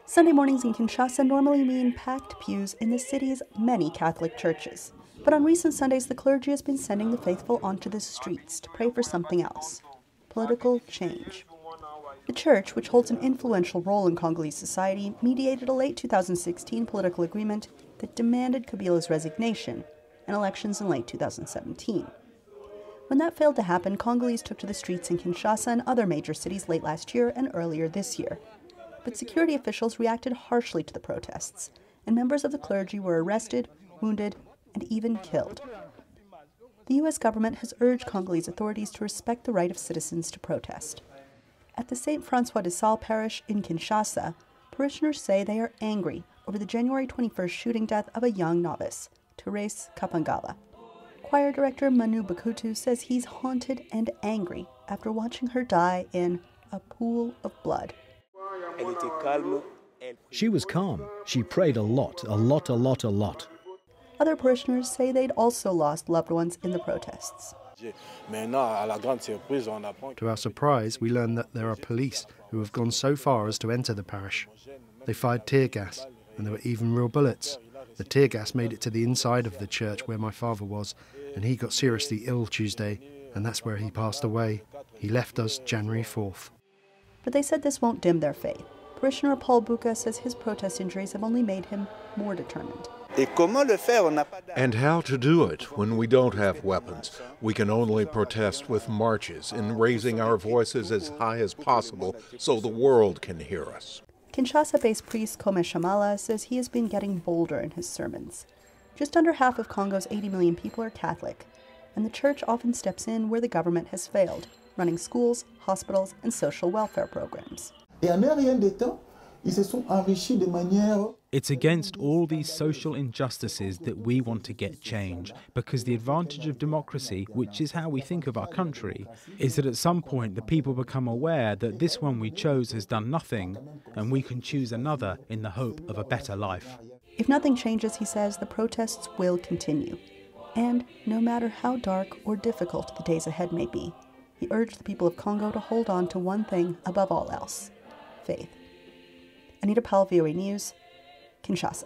Sunday mornings in Kinshasa normally mean packed pews in the city's many Catholic churches. But on recent Sundays, the clergy has been sending the faithful onto the streets to pray for something else: political change. The church, which holds an influential role in Congolese society, mediated a late 2016 political agreement that demanded Kabila's resignation and elections in late 2017. When that failed to happen, Congolese took to the streets in Kinshasa and other major cities late last year and earlier this year. But security officials reacted harshly to the protests, and members of the clergy were arrested, wounded, and even killed. The U.S. government has urged Congolese authorities to respect the right of citizens to protest. At the St. Francois de Sales parish in Kinshasa, parishioners say they are angry over the January 21st shooting death of a young novice, Therese Kapangala. Choir director Manu Bakutu says he's haunted and angry after watching her die in a pool of blood. She was calm. She prayed a lot. Other parishioners say they'd also lost loved ones in the protests. To our surprise, we learned that there are police who have gone so far as to enter the parish. They fired tear gas, and there were even real bullets. The tear gas made it to the inside of the church where my father was, and he got seriously ill Tuesday, and that's where he passed away. He left us January 4th. But they said this won't dim their faith. Parishioner Paul Buka says his protest injuries have only made him more determined. And how to do it when we don't have weapons. We can only protest with marches and raising our voices as high as possible so the world can hear us. Kinshasa-based priest Tshamala says he has been getting bolder in his sermons. Just under half of Congo's 80 million people are Catholic, and the church often steps in where the government has failed, running schools, hospitals, and social welfare programs. It's against all these social injustices that we want to get change, because the advantage of democracy, which is how we think of our country, is that at some point the people become aware that this one we chose has done nothing, and we can choose another in the hope of a better life. If nothing changes, he says, the protests will continue. And no matter how dark or difficult the days ahead may be, he urged the people of Congo to hold on to one thing above all else: faith. Anita, Powell, VOA News, Kinshasa.